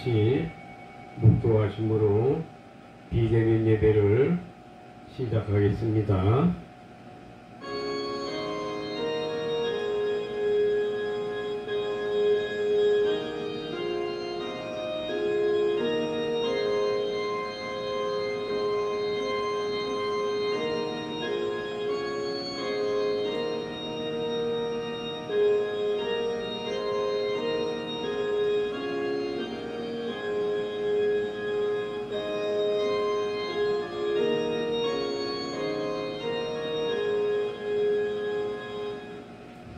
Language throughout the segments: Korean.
같이 묵도하심으로 비대면 예배를 시작하겠습니다.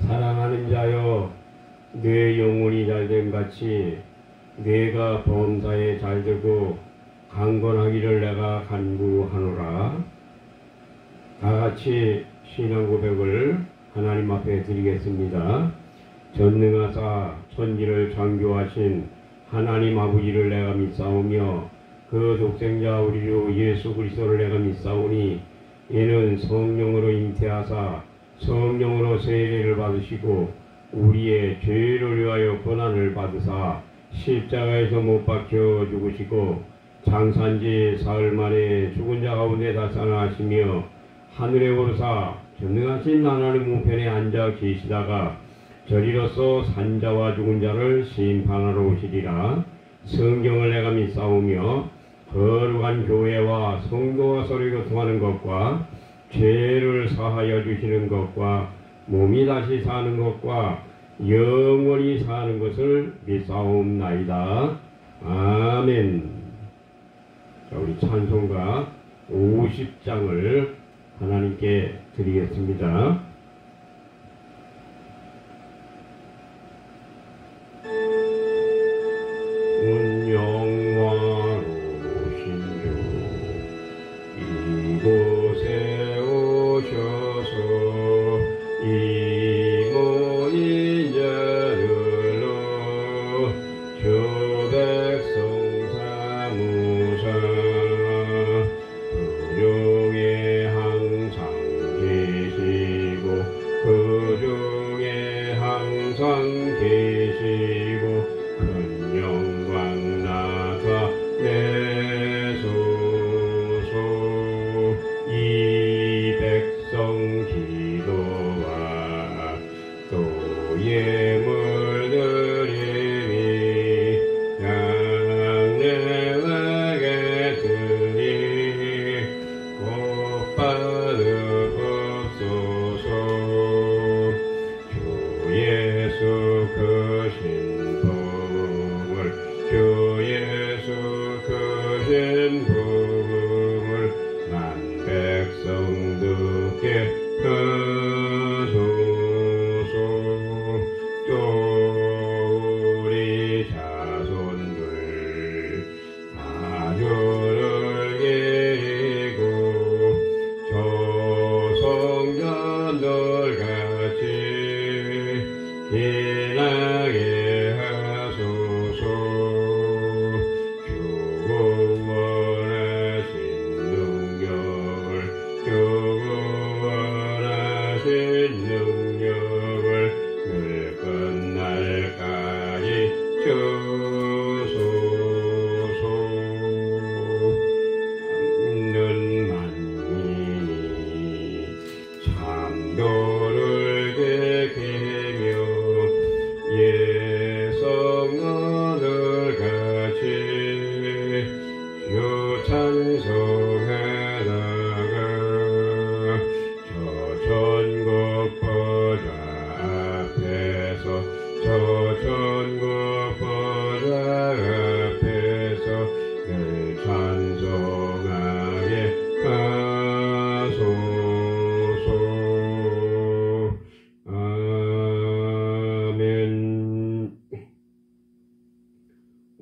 사랑하는 자여, 내 영혼이 잘됨 같이 내가 범사에 잘되고 강건하기를 내가 간구하노라. 다같이 신앙 고백을 하나님 앞에 드리겠습니다. 전능하사 천지를 창조하신 하나님 아버지를 내가 믿사오며 그 독생자 우리 주 예수 그리스도를 내가 믿사오니 이는 성령으로 잉태하사 성령으로 세례를 받으시고 우리의 죄를 위하여 고난을 받으사 십자가에서 못 박혀 죽으시고 장사한지 사흘 만에 죽은 자 가운데 다살아나시며 하늘에 오르사 전능하신 하나님 우편에 앉아 계시다가 저리로서 산자와 죽은 자를 심판하러 오시리라. 성경을 내가 믿사오며 거룩한 교회와 성도와 서로 교통하는 것과 죄를 사하여 주시는 것과 몸이 다시 사는 것과 영원히 사는 것을 믿사옵나이다. 아멘. 자, 우리 찬송가 50장을 하나님께 드리겠습니다.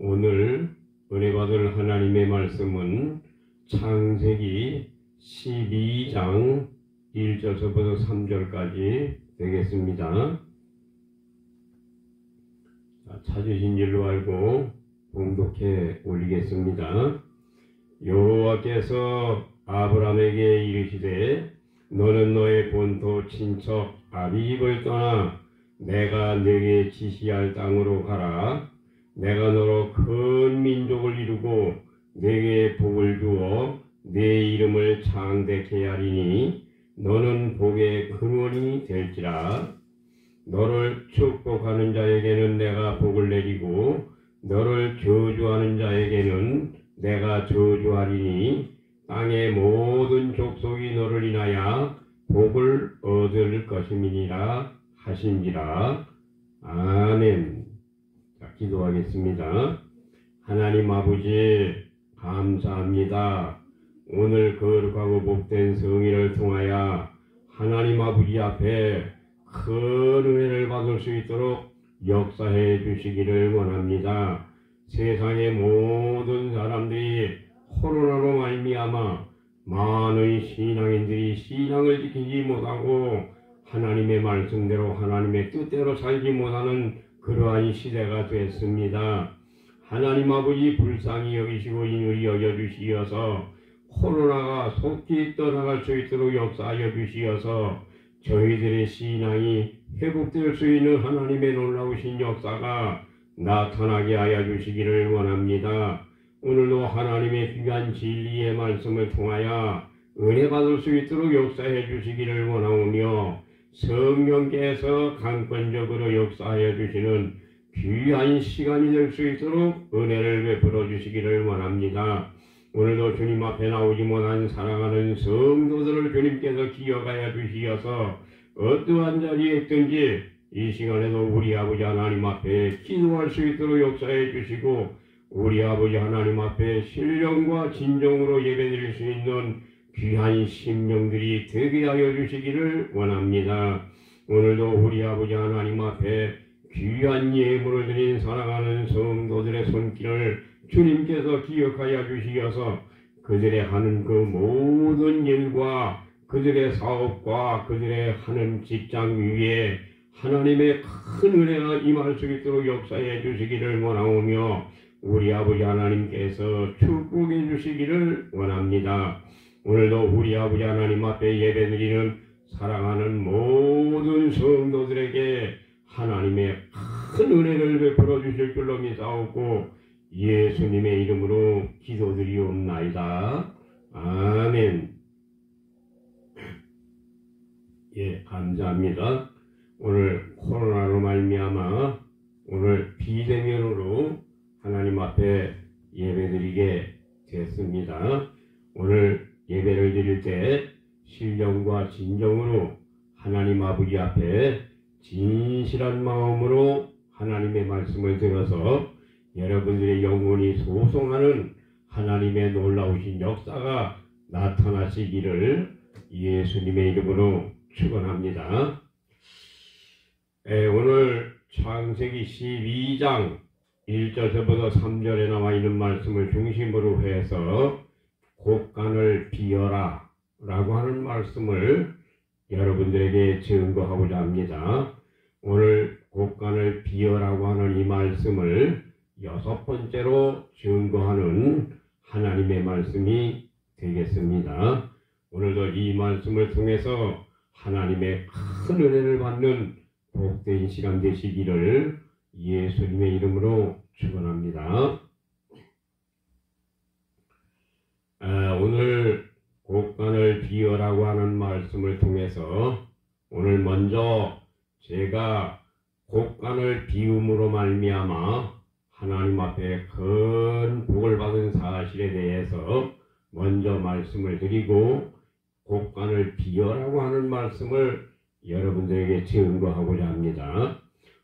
오늘 은혜 받을 하나님의 말씀은 창세기 12장 1절부터 3절까지 되겠습니다. 찾으신 줄로 알고 봉독해 올리겠습니다. 여호와께서 아브라함에게 이르시되 너는 너의 본토 친척 아비 집을 떠나 내가 네게 지시할 땅으로 가라. 내가 너로 큰 민족을 이루고 내게 복을 주어 내 이름을 창대케 하리니 너는 복의 근원이 될지라. 너를 축복하는 자에게는 내가 복을 내리고 너를 저주하는 자에게는 내가 저주하리니 땅의 모든 족속이 너를 인하여 복을 얻을 것임이니라 하신지라. 아멘. 자, 기도하겠습니다. 하나님 아버지 감사합니다. 오늘 거룩하고 복된 성의를 통하여 하나님 아버지 앞에 큰 은혜를 받을 수 있도록 역사해 주시기를 원합니다. 세상의 모든 사람들이 코로나로 말미암아 많은 신앙인들이 신앙을 지키지 못하고 하나님의 말씀대로 하나님의 뜻대로 살지 못하는 그러한 시대가 됐습니다. 하나님 아버지 불쌍히 여기시고 인의히 여겨주시어서 코로나가 속히 떠나갈 수 있도록 역사하여 주시어서 저희들의 신앙이 회복될 수 있는 하나님의 놀라우신 역사가 나타나게 하여 주시기를 원합니다. 오늘도 하나님의 귀한 진리의 말씀을 통하여 은혜 받을 수 있도록 역사해 주시기를 원하오며 성령께서 강권적으로 역사하여 주시는 귀한 시간이 될 수 있도록 은혜를 베풀어 주시기를 원합니다. 오늘도 주님 앞에 나오지 못한 사랑하는 성도들을 주님께서 기억하여 주시어서 어떠한 자리에 있든지 이 시간에도 우리 아버지 하나님 앞에 기도할 수 있도록 역사해 주시고 우리 아버지 하나님 앞에 신령과 진정으로 예배드릴 수 있는 귀한 심령들이 되게 하여 주시기를 원합니다. 오늘도 우리 아버지 하나님 앞에 귀한 예물을 드린 사랑하는 성도들의 손길을 주님께서 기억하여 주시어서 그들의 하는 그 모든 일과 그들의 사업과 그들의 하는 직장 위에 하나님의 큰 은혜가 임할 수 있도록 역사해 주시기를 원하오며 우리 아버지 하나님께서 축복해 주시기를 원합니다. 오늘도 우리 아버지 하나님 앞에 예배드리는 사랑하는 모든 성도들에게 하나님의 큰 은혜를 베풀어 주실 줄로 믿사오고 예수님의 이름으로 기도드리옵나이다. 아멘. 예, 감사합니다. 오늘 코로나로 말미암아 오늘 비대면으로 하나님 앞에 예배드리게 됐습니다. 오늘 예배를 드릴 때 신령과 진정으로 하나님 아버지 앞에 진실한 마음으로 하나님의 말씀을 들어서 여러분들의 영혼이 소송하는 하나님의 놀라우신 역사가 나타나시기를 예수님의 이름으로 축원합니다. 오늘 창세기 12장 1절부터 3절에 나와 있는 말씀을 중심으로 해서 곡간을 비어라 라고 하는 말씀을 여러분들에게 증거하고자 합니다. 오늘 곡간을 비어라고 하는 이 말씀을 6번째로 증거하는 하나님의 말씀이 되겠습니다. 오늘도 이 말씀을 통해서 하나님의 큰 은혜를 받는 복된 시간 되시기를 예수님의 이름으로 축원합니다. 오늘 곡간을 비어라고 하는 말씀을 통해서 오늘 먼저 제가 곡간을 비움으로 말미암아 하나님 앞에 큰 복을 받은 사실에 대해서 먼저 말씀을 드리고 곡간을 비어라고 하는 말씀을 여러분들에게 증거하고자 합니다.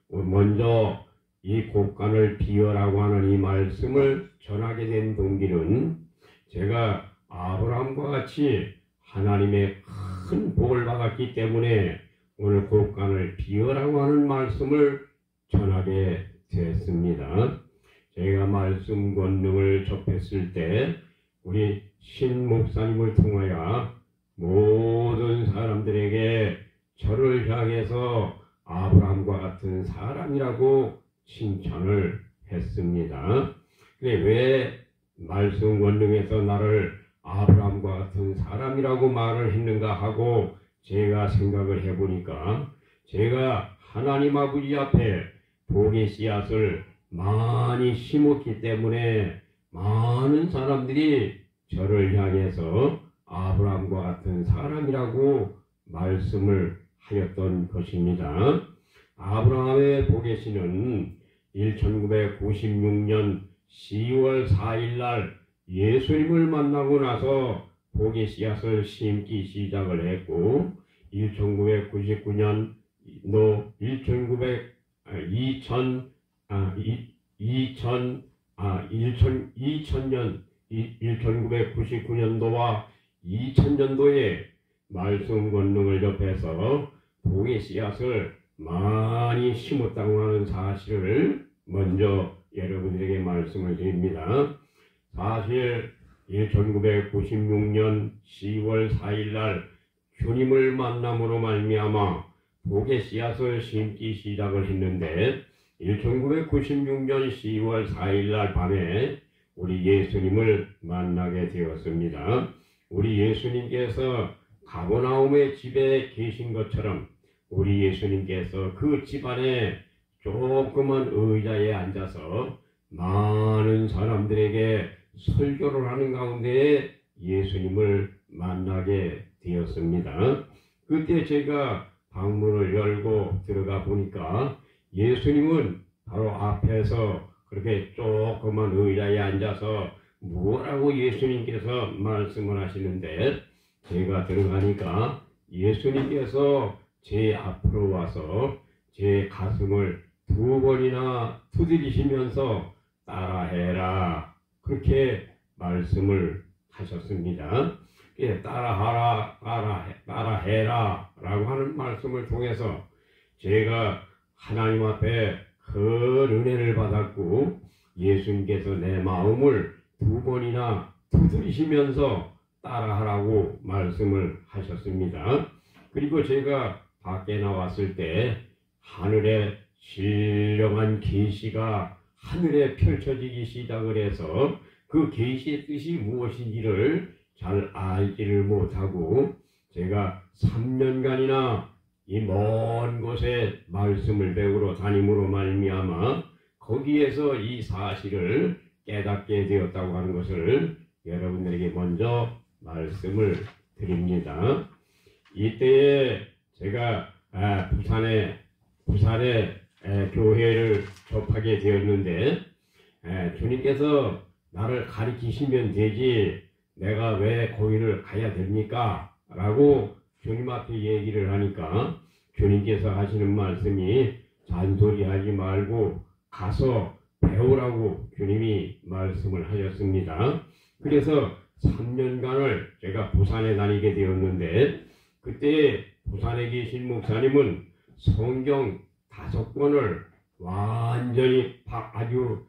먼저 이 곡간을 비어라고 하는 이 말씀을 전하게 된 동기는 제가 아브라함과 같이 하나님의 큰 복을 받았기 때문에 오늘 곡간을 비어라고 하는 말씀을 전하게 되었습니다. 제가 말씀 권능을 접했을 때 우리 신 목사님을 통하여 모든 사람들에게 저를 향해서 아브라함과 같은 사람이라고 칭찬을 했습니다. 근데 왜 말씀 권능에서 나를 아브라함과 같은 사람이라고 말을 했는가 하고 제가 생각을 해보니까 제가 하나님 아버지 앞에 복의 씨앗을 많이 심었기 때문에 많은 사람들이 저를 향해서 아브라함과 같은 사람이라고 말씀을 하였던 것입니다. 아브라함의 보게시는 1996년 10월 4일 날 예수님을 만나고 나서 보게 씨앗을 심기 시작을 했고 1999년 1999년도와 2000년도에 말씀 권능을 접해서 보게 씨앗을 많이 심었다고 하는 사실을 먼저 여러분들에게 말씀을 드립니다. 사실 1996년 10월 4일 날 주님을 만남으로 말미암아 복의 씨앗을 심기 시작을 했는데 1996년 10월 4일 날 밤에 우리 예수님을 만나게 되었습니다. 우리 예수님께서 가버나움의 집에 계신 것처럼 우리 예수님께서 그 집안에 조그만 의자에 앉아서 많은 사람들에게 설교를 하는 가운데 예수님을 만나게 되었습니다. 그때 제가 방문을 열고 들어가 보니까 예수님은 바로 앞에서 그렇게 조그만 의자에 앉아서 뭐라고 예수님께서 말씀을 하시는데 제가 들어가니까 예수님께서 제 앞으로 와서 제 가슴을 2번이나 두드리시면서 따라해라 그렇게 말씀을 하셨습니다. 따라해라 라고 하는 말씀을 통해서 제가 하나님 앞에 큰 은혜를 받았고 예수님께서 내 마음을 2번이나 두드리시면서 따라하라고 말씀을 하셨습니다. 그리고 제가 밖에 나왔을 때 하늘에 신령한 계시가 하늘에 펼쳐지기 시작을 해서 그 계시의 뜻이 무엇인지를 잘 알지를 못하고 제가 3년간이나 이 먼 곳에 말씀을 배우러 다님으로 말미암아 거기에서 이 사실을 깨닫게 되었다고 하는 것을 여러분들에게 먼저 말씀을 드립니다. 이때에 제가 부산에 교회를 접하게 되었는데 주님께서 나를 가리키시면 되지 내가 왜 거기를 가야 됩니까? 라고 주님 앞에 얘기를 하니까 주님께서 하시는 말씀이 잔소리하지 말고 가서 배우라고 주님이 말씀을 하셨습니다. 그래서 3년간을 제가 부산에 다니게 되었는데 그때 부산에 계신 목사님은 성경 5권을 완전히 아주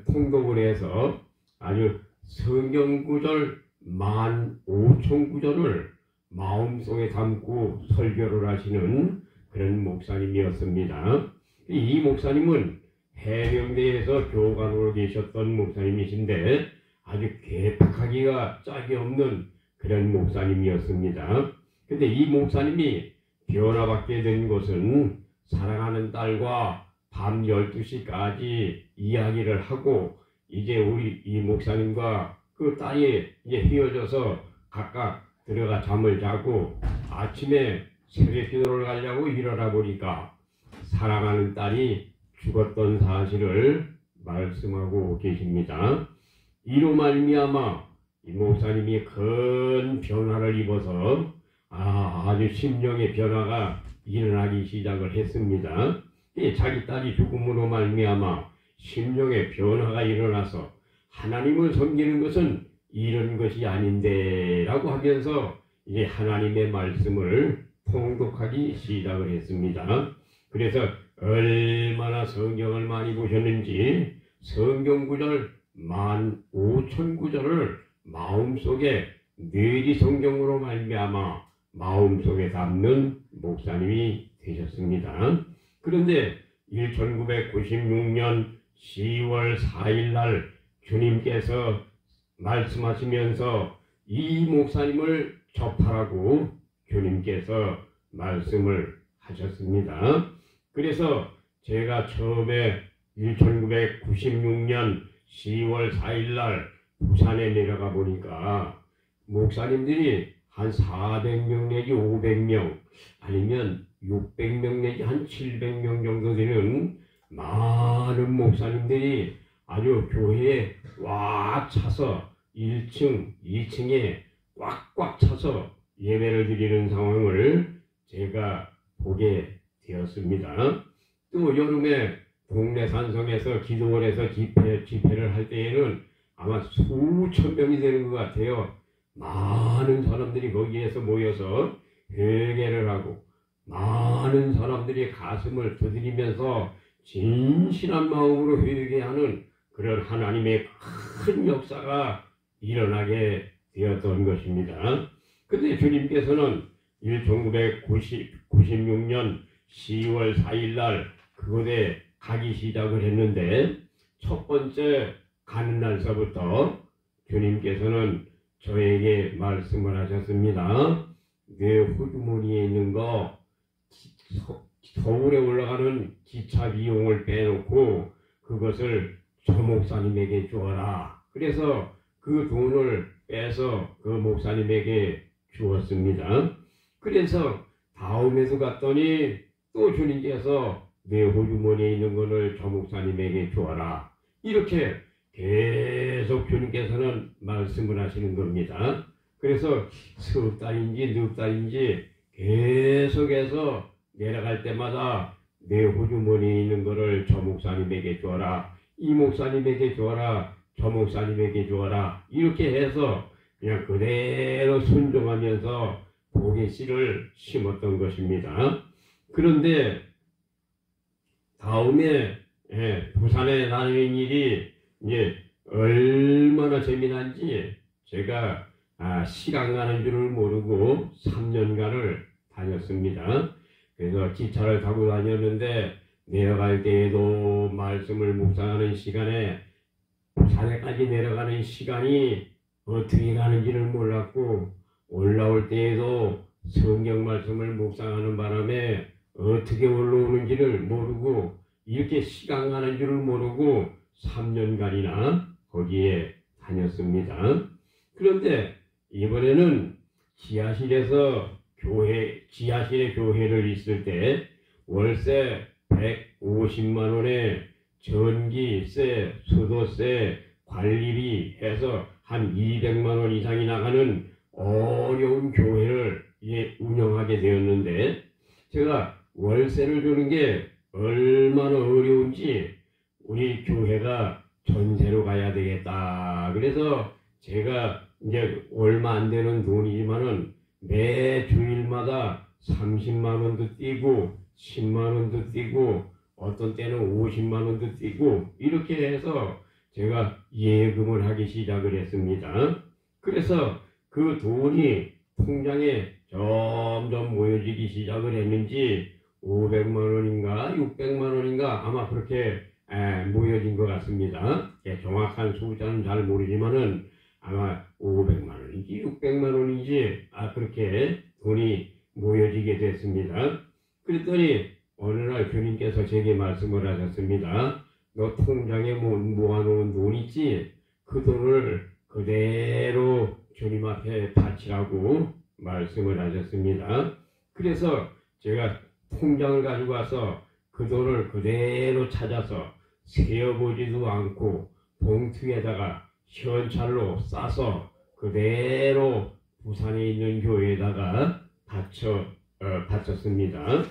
통독을 해서 아주 성경 구절 15,000구절을 마음속에 담고 설교를 하시는 그런 목사님이었습니다. 이 목사님은 해병대에서 교관으로 계셨던 목사님이신데 아주 괴팍하기가 짝이 없는 그런 목사님이었습니다. 근데 이 목사님이 변화받게 된 것은 사랑하는 딸과 밤 12시까지 이야기를 하고 이제 우리 이 목사님과 그 딸이 이제 헤어져서 각각 들어가 잠을 자고 아침에 새벽 기도를 가려고 일어나 보니까 사랑하는 딸이 죽었던 사실을 말씀하고 계십니다. 이로 말미암아 이 목사님이 큰 변화를 입어서 아주 심령의 변화가 일어나기 시작을 했습니다. 자기 딸이 죽음으로 말미암아 심령의 변화가 일어나서 하나님을 섬기는 것은 이런 것이 아닌데 라고 하면서 이제 하나님의 말씀을 통독하기 시작을 했습니다. 그래서 얼마나 성경을 많이 보셨는지 성경 구절 15,000구절을 마음속에 뇌리 성경으로 말미암아 마음속에 담는 목사님이 되셨습니다. 그런데 1996년 10월 4일 날 주님께서 말씀하시면서 이 목사님을 접하라고 주님께서 말씀을 하셨습니다. 그래서 제가 처음에 1996년 10월 4일 날 부산에 내려가 보니까 목사님들이 한 400명 내지 500명 아니면 600명 내지 한 700명 정도 되는 많은 목사님들이 아주 교회에 꽉 차서 1층, 2층에 꽉꽉 차서 예배를 드리는 상황을 제가 보게 되었습니다. 또 여름에 동네 산성에서 기도원에서 집회를 할 때에는 아마 수천 명이 되는 것 같아요. 많은 사람들이 거기에서 모여서 회개를 하고 많은 사람들이 가슴을 두드리면서 진실한 마음으로 회개하는 그런 하나님의 큰 역사가 일어나게 되었던 것입니다. 그런데 주님께서는 1996년 10월 4일 날 그곳에 가기 시작을 했는데 첫 번째 가는 날서부터 주님께서는 저에게 말씀을 하셨습니다. 내 호주머니에 있는 거 서울에 올라가는 기차 비용을 빼놓고 그것을 저 목사님에게 주어라. 그래서 그 돈을 빼서 그 목사님에게 주었습니다. 그래서 다음에도 갔더니 또 주님께서 내 호주머니에 있는 것을 저 목사님에게 주어라. 이렇게 계속 주님께서는 말씀을 하시는 겁니다. 그래서 석 달인지 넉 달인지 계속해서 내려갈 때마다 내 호주머니에 있는 것을 저 목사님에게 주어라. 이 목사님에게 주어라. 저 목사님에게 주어라. 이렇게 해서 그냥 그대로 순종하면서 복의 씨를 심었던 것입니다. 그런데 다음에 부산에 다니는 일이 이제 얼마나 재미난지 제가 시간 가는 줄을 모르고 3년간을 다녔습니다. 그래서 기차를 타고 다녔는데 내려갈 때에도 말씀을 묵상하는 시간에 부산에까지 내려가는 시간이 어떻게 가는지를 몰랐고 올라올 때에도 성경 말씀을 묵상하는 바람에 어떻게 올라오는지를 모르고 이렇게 시간 가는 줄을 모르고 3년간이나 거기에 다녔습니다. 그런데 이번에는 지하실에 교회를 있을 때 월세 150만 원에 전기세, 수도세, 관리비 해서 한 200만 원 이상이 나가는 어려운 교회를 운영하게 되었는데 제가 월세를 주는 게 얼마나 어려운지 우리 교회가 전세로 가야 되겠다. 그래서 제가 이제 얼마 안 되는 돈이지만은 매 주일마다 30만 원도 띄고 10만 원도 띄고 어떤 때는 50만 원도 띄고 이렇게 해서 제가 예금을 하기 시작을 했습니다. 그래서 그 돈이 통장에 점점 모여지기 시작을 했는지 500만 원인가 600만 원인가 아마 그렇게 모여진 것 같습니다. 정확한 숫자는 잘 모르지만은 아마 500만 원인지 600만 원인지 그렇게 돈이 모여지게 됐습니다. 그랬더니 어느 날 주님께서 제게 말씀을 하셨습니다. 너 통장에 모아놓은 돈 있지? 그 돈을 그대로 주님 앞에 바치라고 말씀을 하셨습니다. 그래서 제가 통장을 가지고 와서 그 돈을 그대로 찾아서 세어보지도 않고 봉투에다가 현찰로 싸서 그대로 부산에 있는 교회에다가 바쳤습니다.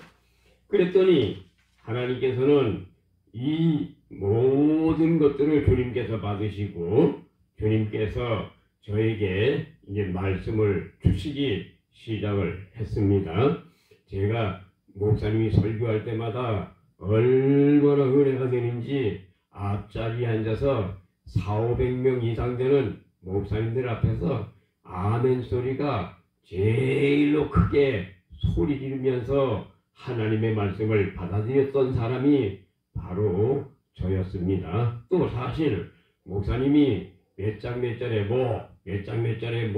그랬더니 하나님께서는 이 모든 것들을 주님께서 받으시고 주님께서 저에게 이제 말씀을 주시기 시작을 했습니다. 제가 목사님이 설교할 때마다 얼마나 은혜가 되는지 앞자리에 앉아서 400~500명 이상 되는 목사님들 앞에서 아멘 소리가 제일로 크게 소리 지르면서 하나님의 말씀을 받아들였던 사람이 바로 저였습니다. 또 사실 목사님이 몇 장 몇 절에 몇 장 몇 절에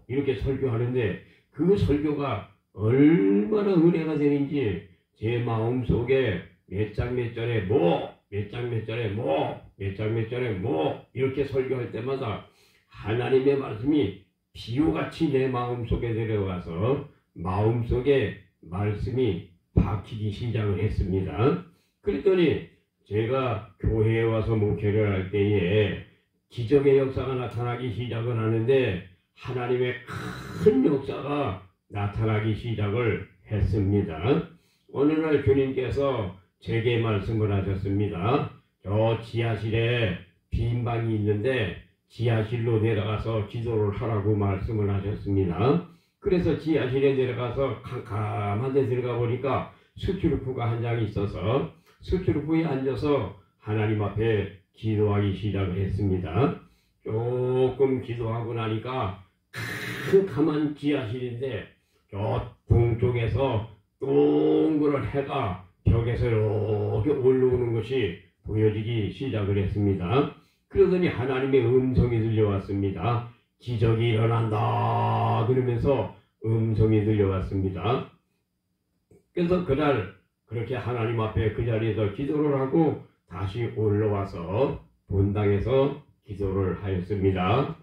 이렇게 설교하는데 그 설교가 얼마나 은혜가 되는지 제 마음속에 몇 장 몇 절에 몇 장 몇 절에 몇 장 몇 절에 이렇게 설교할 때마다 하나님의 말씀이 비유같이 내 마음속에 내려가서 마음속에 말씀이 박히기 시작을 했습니다. 그랬더니 제가 교회에 와서 목회를 할 때에 기적의 역사가 나타나기 시작을 하는데 하나님의 큰 역사가 나타나기 시작을 했습니다. 어느 날 주님께서 제게 말씀을 하셨습니다. 저 지하실에 빈 방이 있는데 지하실로 내려가서 기도를 하라고 말씀을 하셨습니다. 그래서 지하실에 내려가서 캄캄한 데 들어가 보니까 수트루프가 한 장 있어서 수트루프에 앉아서 하나님 앞에 기도하기 시작을 했습니다. 조금 기도하고 나니까 캄캄한 지하실인데 저 동쪽에서 동그란 해가 벽에서 이렇게 올라오는 것이 보여지기 시작을 했습니다. 그러더니 하나님의 음성이 들려왔습니다. 기적이 일어난다 그러면서 음성이 들려왔습니다. 그래서 그날 그렇게 하나님 앞에 그 자리에서 기도를 하고 다시 올라와서 본당에서 기도를 하였습니다.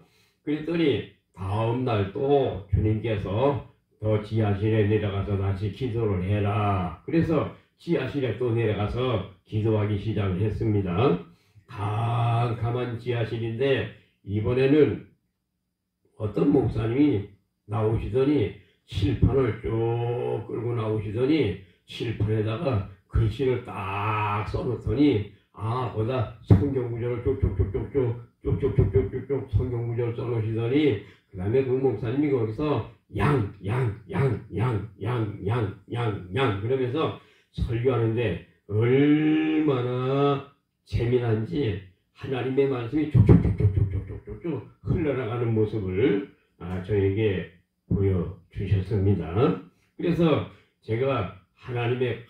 그랬더니 다음날 또 주님께서 더 지하실에 내려가서 다시 기도를 해라. 그래서 지하실에 또 내려가서 기도하기 시작을 했습니다. 캄캄한 지하실인데 이번에는 어떤 목사님이 나오시더니 칠판을 쭉 끌고 나오시더니 칠판에다가 글씨를 딱 써놓더니 거기다 성경 구절을 쭉쭉쭉쭉쭉 성경 구절을 써놓으시더니 그 다음에 그 목사님이 거기서 양 그러면서 설교하는데 얼마나 재미난지 하나님의 말씀이 쭉쭉쭉쭉쭉쭉쭉 흘러나가는 모습을 저에게 보여주셨습니다. 그래서 제가 하나님의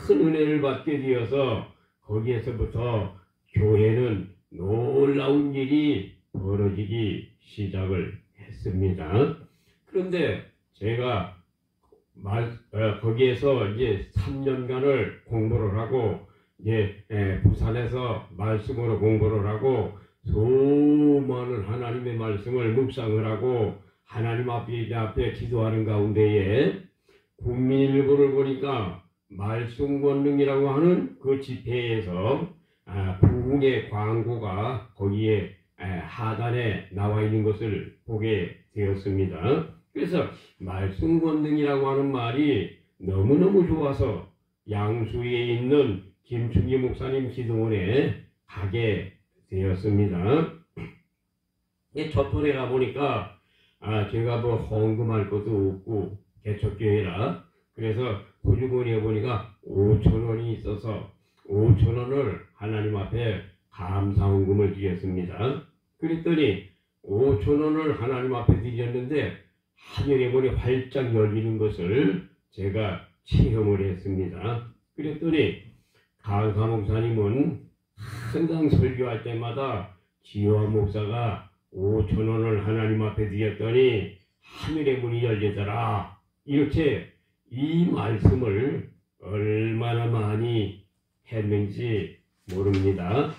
큰 은혜를 받게 되어서 거기에서부터 교회는 놀라운 일이 벌어지기 시작을 했습니다. 그런데 제가 거기에서 이제 3년간을 공부를 하고 이제 부산에서 말씀으로 공부를 하고 수많은 하나님의 말씀을 묵상을 하고 하나님 앞에 기도하는 가운데에 국민일보를 보니까 말씀 권능이라고 하는 그 집회에서 부흥의 광고가 거기에 하단에 나와 있는 것을 보게 되었습니다. 그래서 말씀 권능이라고 하는 말이 너무너무 좋아서 양수에 있는 김충기 목사님 기도원에 가게 되었습니다. 첫 번에 가보니까 제가 뭐 헌금할 것도 없고 개척교회라 그래서 보주머니에 보니까 5,000원이 있어서 5,000원을 하나님 앞에 감사헌금을 드렸습니다. 그랬더니 5,000원을 하나님 앞에 드렸는데 하늘의 문이 활짝 열리는 것을 제가 체험을 했습니다. 그랬더니 강사 목사님은 항상 설교할 때마다 지효한 목사가 5,000원을 하나님 앞에 드렸더니 하늘의 문이 열리더라. 이렇게 이 말씀을 얼마나 많이 했는지 모릅니다.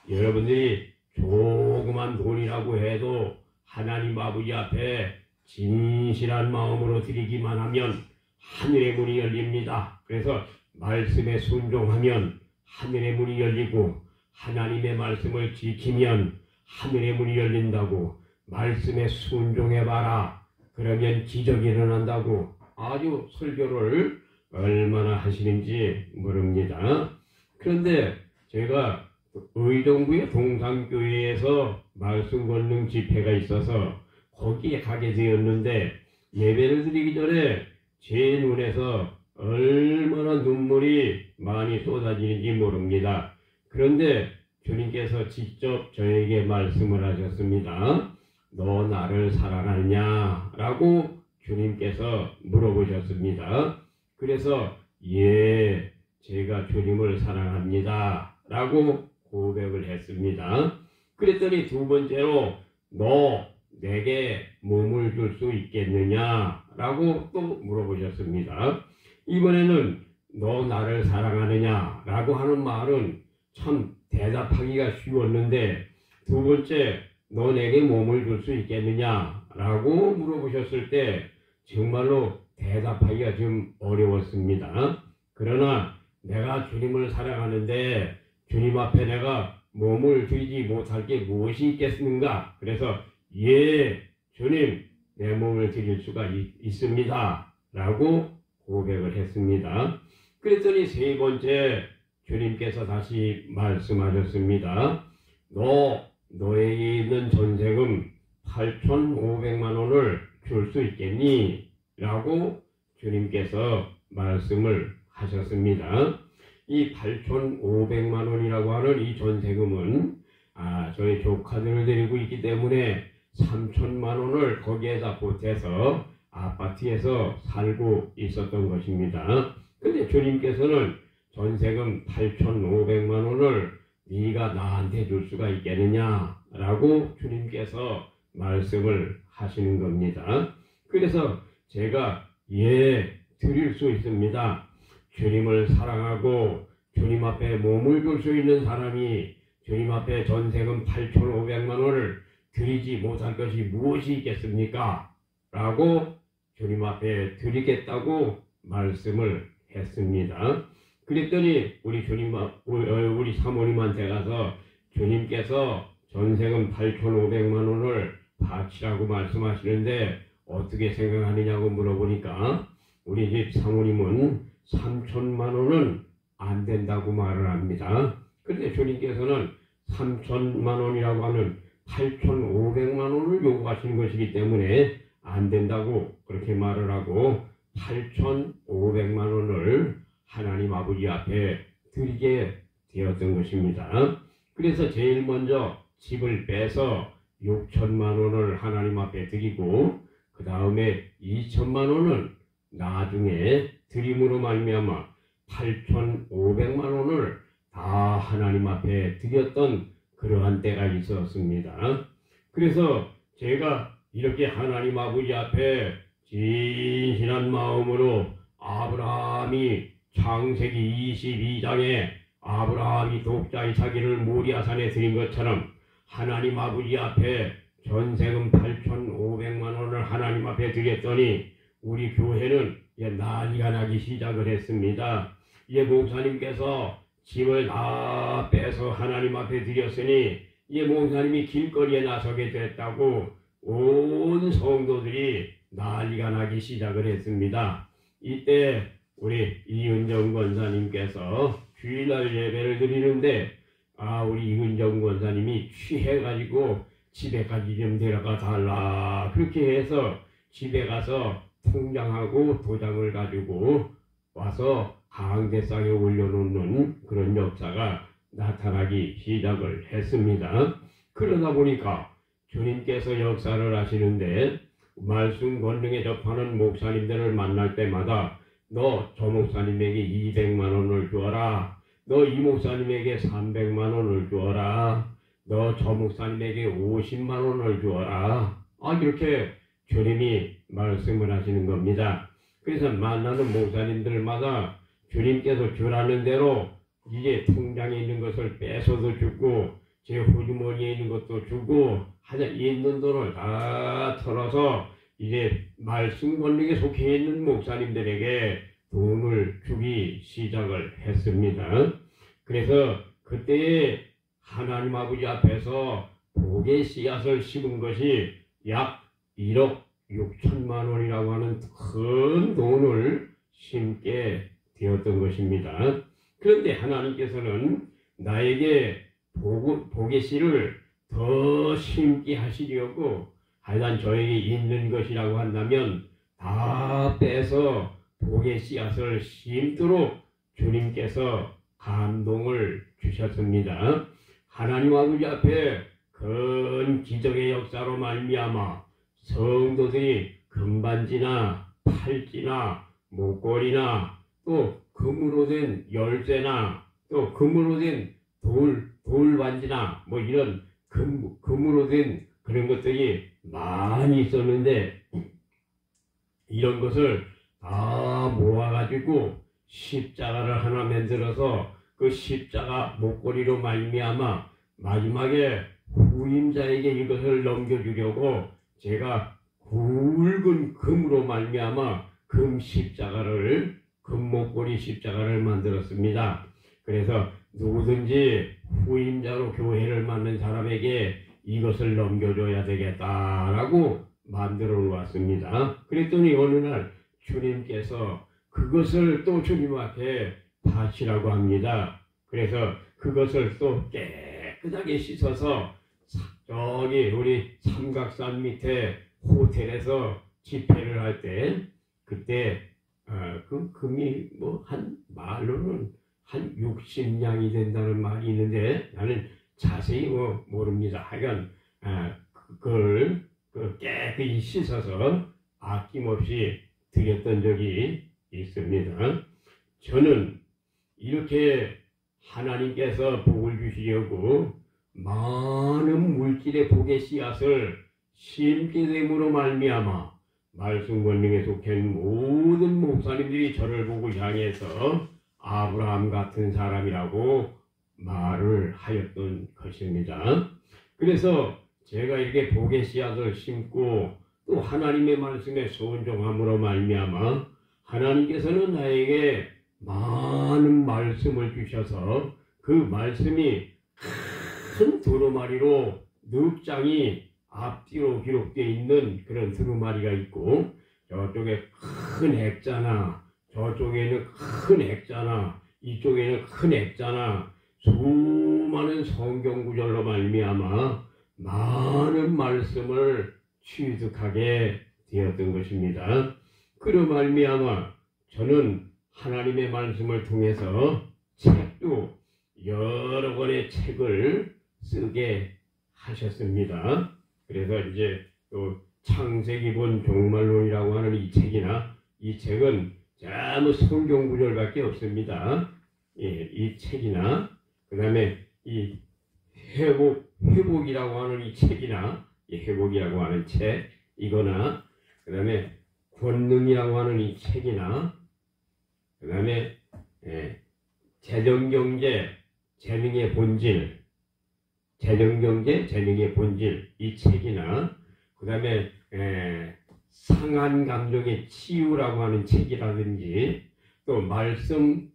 여러분들이 조그만 돈이라고 해도 하나님 아버지 앞에 진실한 마음으로 드리기만 하면 하늘의 문이 열립니다. 그래서 말씀에 순종하면 하늘의 문이 열리고 하나님의 말씀을 지키면 하늘의 문이 열린다고 말씀에 순종해봐라. 그러면 기적이 일어난다고 아주 설교를 얼마나 하시는지 모릅니다. 그런데 제가 의정부의 동산교회에서 말씀 권능 집회가 있어서 거기에 가게 되었는데 예배를 드리기 전에 제 눈에서 얼마나 눈물이 많이 쏟아지는지 모릅니다. 그런데 주님께서 직접 저에게 말씀을 하셨습니다. 너 나를 사랑하느냐? 라고 주님께서 물어보셨습니다. 그래서 예, 제가 주님을 사랑합니다. 라고 고백을 했습니다. 그랬더니 두 번째로 너 내게 몸을 줄 수 있겠느냐? 라고 또 물어보셨습니다. 이번에는 너 나를 사랑하느냐? 라고 하는 말은 참 대답하기가 쉬웠는데 두 번째 너 내게 몸을 줄 수 있겠느냐라고 물어보셨을 때 정말로 대답하기가 좀 어려웠습니다. 그러나 내가 주님을 사랑하는데 주님 앞에 내가 몸을 드리지 못할 게 무엇이 있겠는가? 그래서 예, 주님 내 몸을 드릴 수가 있습니다 라고 고백을 했습니다. 그랬더니 세 번째 주님께서 다시 말씀하셨습니다. 너에게 있는 전세금 8,500만 원을 줄 수 있겠니? 라고 주님께서 말씀을 하셨습니다. 이 8,500만 원이라고 하는 이 전세금은 저희 조카들을 데리고 있기 때문에 3천만 원을 거기에다 보태서 아파트에서 살고 있었던 것입니다. 근데 주님께서는 전세금 8,500만 원을 네가 나한테 줄 수가 있겠느냐 라고 주님께서 말씀을 하시는 겁니다. 그래서 제가 예, 드릴 수 있습니다. 주님을 사랑하고 주님 앞에 몸을 줄 수 있는 사람이 주님 앞에 전세금 8,500만 원을 드리지 못할 것이 무엇이 있겠습니까? 라고 주님 앞에 드리겠다고 말씀을 했습니다. 그랬더니 우리 사모님한테 가서 주님께서 전세금 8,500만 원을 바치라고 말씀하시는데 어떻게 생각하느냐고 물어보니까 우리 집 사모님은 3천만 원은 안 된다고 말을 합니다. 그런데 주님께서는 3천만 원이라고 하는 8,500만 원을 요구하시는 것이기 때문에 안 된다고 그렇게 말을 하고 8,500만 원을 하나님 아버지 앞에 드리게 되었던 것입니다. 그래서 제일 먼저 집을 빼서 6천만 원을 하나님 앞에 드리고 그 다음에 2천만 원은 나중에 드림으로 말미암아 8,500만 원을 다 하나님 앞에 드렸던 그러한 때가 있었습니다. 그래서 제가 이렇게 하나님 아버지 앞에 진실한 마음으로 아브라함이 창세기 22장에 아브라함이 독자의 자기를 모리아산에 드린 것처럼 하나님 아버지 앞에 전세금 8,500만 원을 하나님 앞에 드렸더니 우리 교회는 난리가 나기 시작을 했습니다. 목사님께서 집을 다 빼서 하나님 앞에 드렸으니 목사님이 길거리에 나서게 됐다고 온 성도들이 난리가 나기 시작을 했습니다. 이때 우리 이은정 권사님께서 주일날 예배를 드리는데 우리 이은정 권사님이 취해가지고 집에까지 좀 데려가 달라 그렇게 해서 집에 가서 통장하고 도장을 가지고 와서 강대상에 올려놓는 그런 역사가 나타나기 시작을 했습니다. 그러다 보니까 주님께서 역사를 하시는데 말씀 권능에 접하는 목사님들을 만날 때마다 너 저 목사님에게 200만 원을 주어라. 너 이 목사님에게 300만 원을 주어라. 너 저 목사님에게 50만 원을 주어라. 이렇게 주님이 말씀을 하시는 겁니다. 그래서 만나는 목사님들마다 주님께서 주라는 대로 이제 통장에 있는 것을 뺏어도 주고 제 호주머니에 있는 것도 주고 하여 있는 돈을 다 털어서 이제 말씀 권력에 속해 있는 목사님들에게 돈을 주기 시작을 했습니다. 그래서 그때에 하나님 아버지 앞에서 복의 씨앗을 심은 것이 약 1억 6천만 원이라고 하는 큰 돈을 심게 되었던 것입니다. 그런데 하나님께서는 나에게 복의 씨를 더 심게 하시려고 하여간 저에게 있는 것이라고 한다면 다 빼서 복의 씨앗을 심도록 주님께서 감동을 주셨습니다. 하나님 아버지 앞에 큰 기적의 역사로 말미암아 성도들이 금반지나 팔찌나 목걸이나 또 금으로 된 열쇠나 또 금으로 된 돌반지나 이런 금으로 된 그런 것들이 많이 있었는데 이런 것을 다 모아가지고 십자가를 하나 만들어서 그 십자가 목걸이로 말미암아 마지막에 후임자에게 이것을 넘겨주려고 제가 굵은 금으로 말미암아 금 십자가를, 금 목걸이 십자가를 만들었습니다. 그래서 누구든지 후임자로 교회를 맡는 사람에게 이것을 넘겨줘야 되겠다라고 만들어 놓았습니다. 그랬더니 어느 날 주님께서 그것을 또 주님 앞에 바치라고 합니다. 그래서 그것을 또 깨끗하게 씻어서 저기 우리 삼각산 밑에 호텔에서 집회를 할 때 그때 그 금이 뭐 한 말로는 한 60냥이 된다는 말이 있는데 나는 자세히 모릅니다. 하여간 그걸 깨끗이 씻어서 아낌없이 드렸던 적이 있습니다. 저는 이렇게 하나님께서 복을 주시려고 많은 물질의 복의 씨앗을 심게 됨으로 말미암아 말씀 권능에 속한 모든 목사님들이 저를 보고 향해서 아브라함 같은 사람이라고 말을 하였던 것입니다. 그래서 제가 이렇게 복의 씨앗을 심고 또 하나님의 말씀에 순종함으로 말미암아 하나님께서는 나에게 많은 말씀을 주셔서 그 말씀이 큰 두루마리로 늑장이 앞뒤로 기록되어 있는 그런 두루마리가 있고 저쪽에 큰 액자나 저쪽에는 큰 액자나 이쪽에는 큰 액자나 수많은 성경 구절로 말미암아 많은 말씀을 취득하게 되었던 것입니다. 그로 말미암아 저는 하나님의 말씀을 통해서 책도 여러 권의 책을 쓰게 하셨습니다. 그래서 이제 또 창세기본 종말론이라고 하는 이 책이나 이 책은 전부 성경 구절밖에 없습니다. 예, 이 책이나 그 다음에 이 회복이라고 하는 이 책이나 이 회복이라고 하는 책 이거나 그 다음에 권능이라고 하는 이 책이나 그 다음에 재정경제 재능의 본질 재정경제 재능의 본질 이 책이나 그 다음에 상한 감정의 치유라고 하는 책이라든지 또 말씀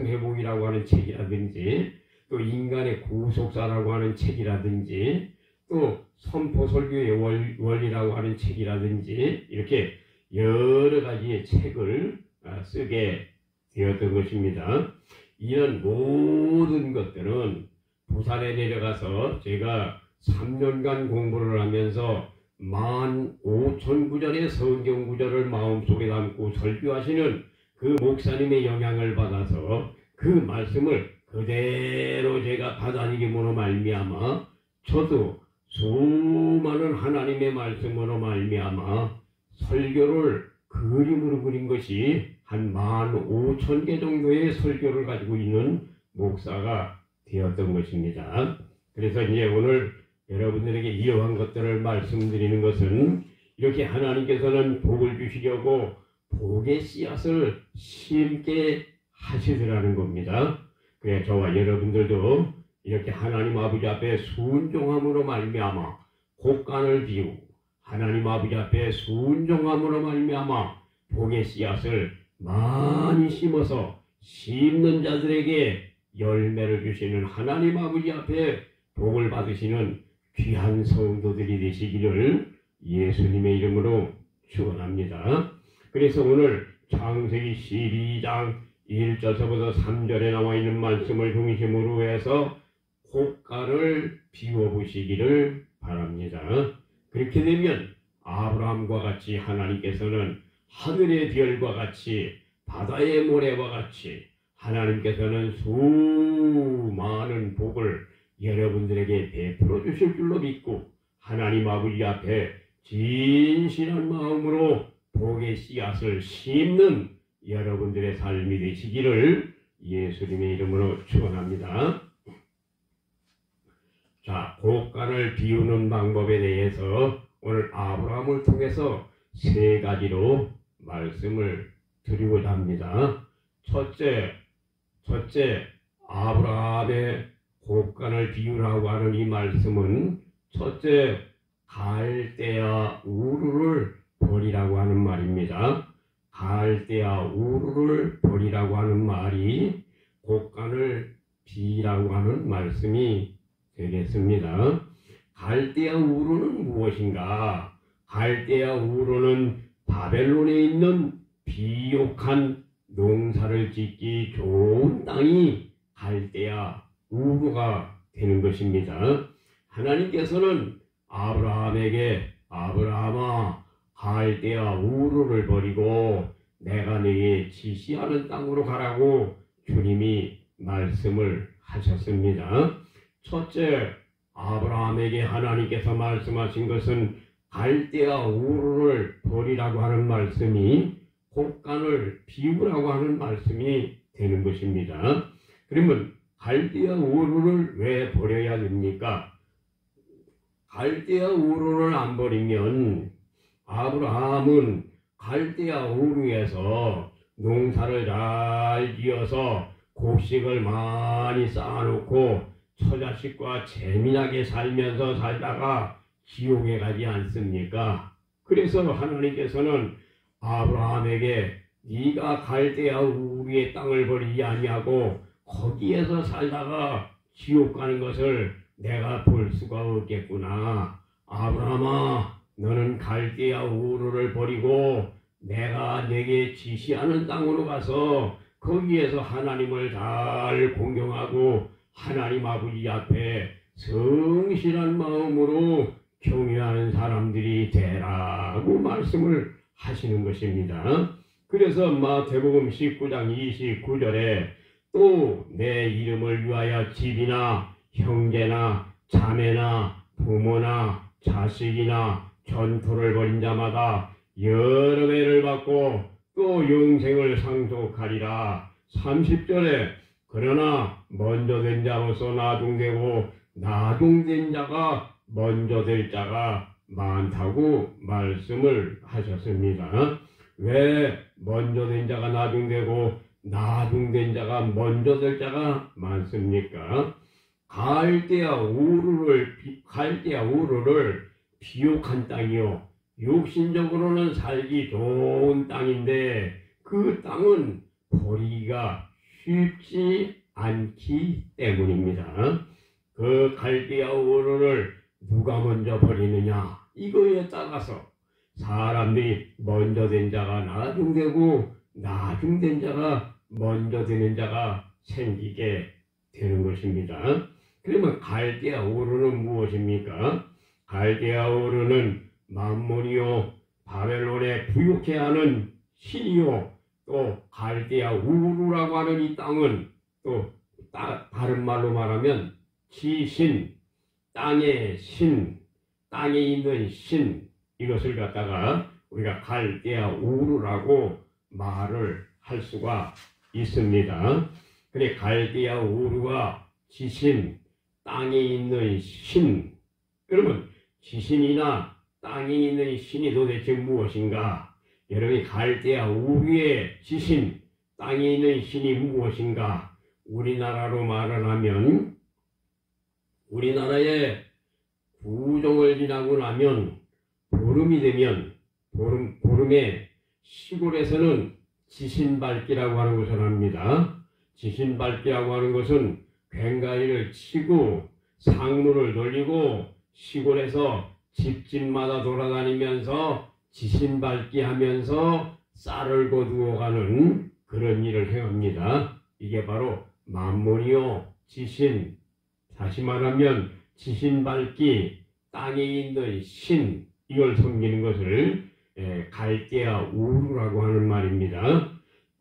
회복이라고 하는 책이라든지 또 인간의 구속사라고 하는 책이라든지 또 선포설교의 원리라고 하는 책이라든지 이렇게 여러 가지의 책을 쓰게 되었던 것입니다. 이런 모든 것들은 부산에 내려가서 제가 3년간 공부를 하면서 15,000구절의 성경 구절을 마음속에 담고 설교하시는 그 목사님의 영향을 받아서 그 말씀을 그대로 제가 받아들임으로 말미암아 저도 수많은 하나님의 말씀으로 말미암아 설교를 그림으로 그린 것이 한 15,000개 정도의 설교를 가지고 있는 목사가 되었던 것입니다. 그래서 이제 오늘 여러분들에게 이러한 것들을 말씀드리는 것은 이렇게 하나님께서는 복을 주시려고 복의 씨앗을 심게 하시더라는 겁니다. 그래 저와 여러분들도 이렇게 하나님 아버지 앞에 순종함으로 말미암아 곡간을 비우고 하나님 아버지 앞에 순종함으로 말미암아 복의 씨앗을 많이 심어서 심는 자들에게 열매를 주시는 하나님 아버지 앞에 복을 받으시는 귀한 성도들이 되시기를 예수님의 이름으로 축원합니다. 그래서 오늘 창세기 12장 1절서부터 3절에 나와 있는 말씀을 중심으로 해서 곡간을 비워보시기를 바랍니다. 그렇게 되면 아브라함과 같이 하나님께서는 하늘의 별과 같이 바다의 모래와 같이 하나님께서는 수많은 복을 여러분들에게 베풀어 주실 줄로 믿고 하나님 아버지 앞에 진실한 마음으로 복의 씨앗을 심는 여러분들의 삶이 되시기를 예수님의 이름으로 축원합니다. 자, 곡간을 비우는 방법에 대해서 오늘 아브라함을 통해서 세 가지로 말씀을 드리고자 합니다. 첫째, 아브라함의 곡간을 비유라고 하는 이 말씀은 첫째, 갈대아 우르를 버리라고 하는 말입니다. 갈대아 우르를 버리라고 하는 말이 곡간을 비라고 하는 말씀이 되겠습니다. 갈대아 우르는 무엇인가? 갈대아 우르는 바벨론에 있는 비옥한 농사를 짓기 좋은 땅이 갈대아 우르가 되는 것입니다. 하나님께서는 아브라함에게 아브라함아 갈대아 우르를 버리고 내가 네게 지시하는 땅으로 가라고 주님이 말씀을 하셨습니다. 첫째, 아브라함에게 하나님께서 말씀하신 것은 갈대아 우르를 버리라고 하는 말씀이 곡간을 비우라고 하는 말씀이 되는 것입니다. 그러면 갈대아 우르를 왜 버려야 됩니까? 갈대아 우르를 안 버리면 아브라함은 갈대아 우르에서 농사를 잘 지어서 곡식을 많이 쌓아놓고 처자식과 재미나게 살면서 살다가 지옥에 가지 않습니까? 그래서 하나님께서는 아브라함에게 네가 갈대아 우르의 땅을 버리지 아니하고 거기에서 살다가 지옥 가는 것을 내가 볼 수가 없겠구나. 아브라함아, 너는 갈대아 우르를 버리고 내가 내게 지시하는 땅으로 가서 거기에서 하나님을 잘 공경하고 하나님 아버지 앞에 성실한 마음으로 경외하는 사람들이 되라고 말씀을 하시는 것입니다. 그래서 마태복음 19장 29절에 또 내 이름을 위하여 집이나 형제나 자매나 부모나 자식이나 전토를 벌인 자마다 여러 배를 받고 또 영생을 상속하리라. 30절에 그러나 먼저 된 자로서 나중되고 나중된 자가 먼저 될 자가 많다고 말씀을 하셨습니다. 왜 먼저 된 자가 나중되고 나중된 자가 먼저 될 자가 많습니까? 갈대아 우르를 비옥한 땅이요, 육신적으로는 살기 좋은 땅인데 그 땅은 버리기가 쉽지 않기 때문입니다. 그 갈대아 우르를 누가 먼저 버리느냐, 이거에 따라서 사람들이 먼저 된 자가 나중되고 나중된 자가 먼저 되는 자가 생기게 되는 것입니다. 그러면 갈대아 우르는 무엇입니까? 갈대아 우르는 만몬이요, 바벨론에 부욕해 하는 신이요, 또 갈대아 우르라고 하는 이 땅은 또 다른 말로 말하면 지신, 땅의 신, 땅에 있는 신, 이것을 갖다가 우리가 갈대아 우르라고 말을 할 수가 있습니다. 그래, 갈대아 우르와 지신, 땅에 있는 신, 그러면 지신이나 땅에 있는 신이 도대체 무엇인가? 여러분이 갈대아 우르의 지신, 땅에 있는 신이 무엇인가? 우리나라로 말을 하면 우리나라에 구정을 지나고 나면 보름이 되면 보름에 시골에서는 지신밟기라고 하는 것을 합니다. 지신밟기라고 하는 것은 괭가리를 치고 상문을 돌리고 시골에서 집집마다 돌아다니면서 지신밟기 하면서 쌀을 거두어 가는 그런 일을 행합니다. 이게 바로 만몬이요, 지신, 다시 말하면 지신밟기, 땅에 있는 신, 이걸 섬기는 것을 갈대아 우르라고 하는 말입니다.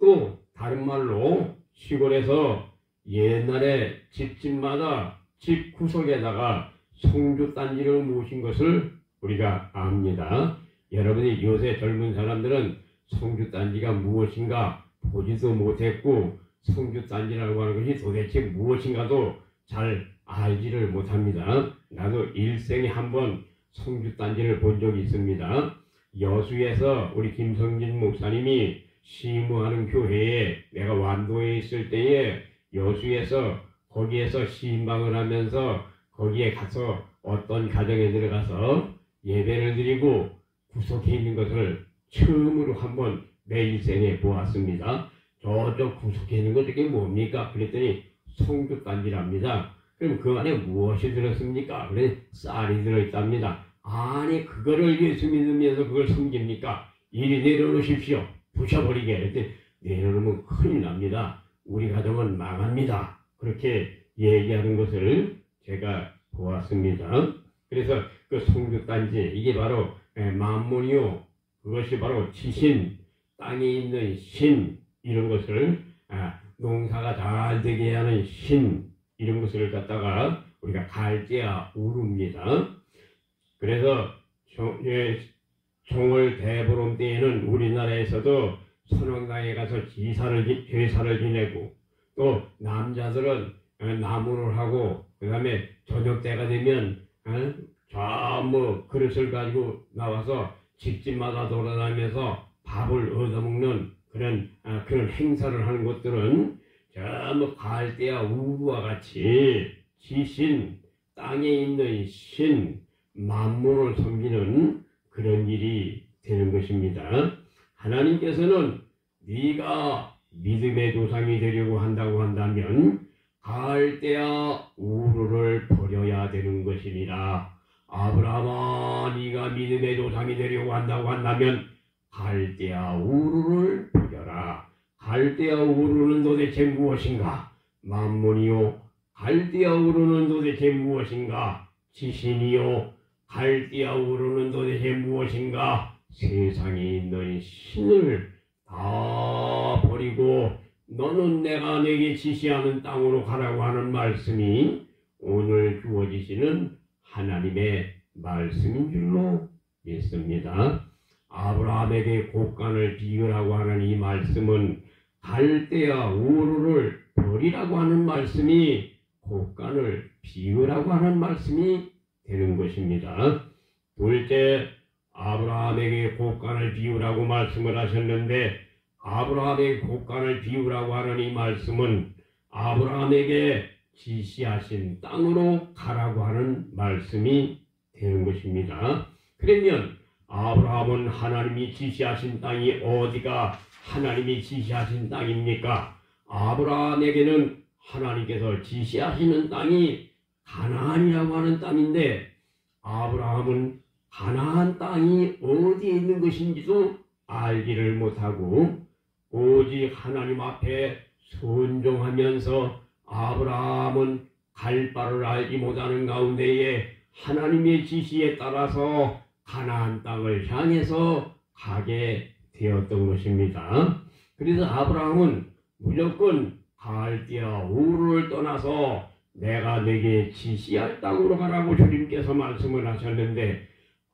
또 다른 말로 시골에서 옛날에 집집마다 집 구석에다가 송주단지를 모신 것을 우리가 압니다. 여러분이 요새 젊은 사람들은 송주단지가 무엇인가 보지도 못했고 송주단지라고 하는 것이 도대체 무엇인가도 잘 알지를 못합니다. 나도 일생에 한번 송주단지를 본 적이 있습니다. 여수에서 우리 김성진 목사님이 시무하는 교회에 내가 완도에 있을 때에 여수에서 거기에서 시임방을 하면서 거기에 가서 어떤 가정에 들어가서 예배를 드리고 구석에 있는 것을 처음으로 한번 내 인생에 보았습니다. 저쪽 구석에 있는 것 저게 뭡니까? 그랬더니 송두단지랍니다. 그럼 그 안에 무엇이 들었습니까? 그래 쌀이 들어있답니다. 아니 그거를 예수 믿으면서 그걸 섬깁니까? 이리 내려놓으십시오. 부셔버리게. 그랬더니 내려놓으면 큰일 납니다. 우리 가정은 망합니다. 그렇게 얘기하는 것을 제가 보았습니다. 그래서 그 송두단지 이게 바로 만문이요. 그것이 바로 지신, 땅에 있는 신 이런 것을 농사가 잘 되게 하는 신 이런 것을 갖다가 우리가 갈대아 우루입니다. 그래서 종월 대보름 때에는 우리나라에서도 선원당에 가서 제사를 지내고 또 남자들은 나무를 하고 그 다음에 저녁 때가 되면 전부 그릇을 가지고 나와서 집집마다 돌아다니면서 밥을 얻어먹는 그런 행사를 하는 것들은 전부 갈대아 우루와 같이 지신, 땅에 있는 신, 만물을 섬기는 그런 일이 되는 것입니다. 하나님께서는 네가 믿음의 조상이 되려고 한다고 한다면 갈대아 우루를 버려야 되는 것이니라. 아브라함아 네가 믿음의 조상이 되려고 한다고 한다면 갈대아 우루를 버려라. 갈대아 우루는 도대체 무엇인가? 만문이요. 갈대아 우루는 도대체 무엇인가? 지신이요. 갈대아 우루는 도대체 무엇인가? 세상에 있는 신을 다 버리고 너는 내가 내게 지시하는 땅으로 가라고 하는 말씀이 오늘 주어지시는 하나님의 말씀인 줄로 믿습니다. 아브라함에게 곡간을 비우라고 하는 이 말씀은 갈대아 우루를 버리라고 하는 말씀이 곡간을 비우라고 하는 말씀이 되는 것입니다. 둘째, 아브라함에게 곡간을 비우라고 말씀을 하셨는데 아브라함에게 곡간을 비우라고 하는 이 말씀은 아브라함에게 지시하신 땅으로 가라고 하는 말씀이 되는 것입니다. 그러면 아브라함은 하나님이 지시하신 땅이 어디가 하나님이 지시하신 땅입니까? 아브라함에게는 하나님께서 지시하시는 땅이 가나안이라고 하는 땅인데 아브라함은 가나안 땅이 어디에 있는 것인지도 알지를 못하고 오직 하나님 앞에 순종하면서 아브라함은 갈 바를 알지 못하는 가운데에 하나님의 지시에 따라서 가나안 땅을 향해서 가게 되었던 것입니다. 그래서 아브라함은 무조건 갈대아 우루를 떠나서 내가 내게 지시할 땅으로 가라고 주님께서 말씀을 하셨는데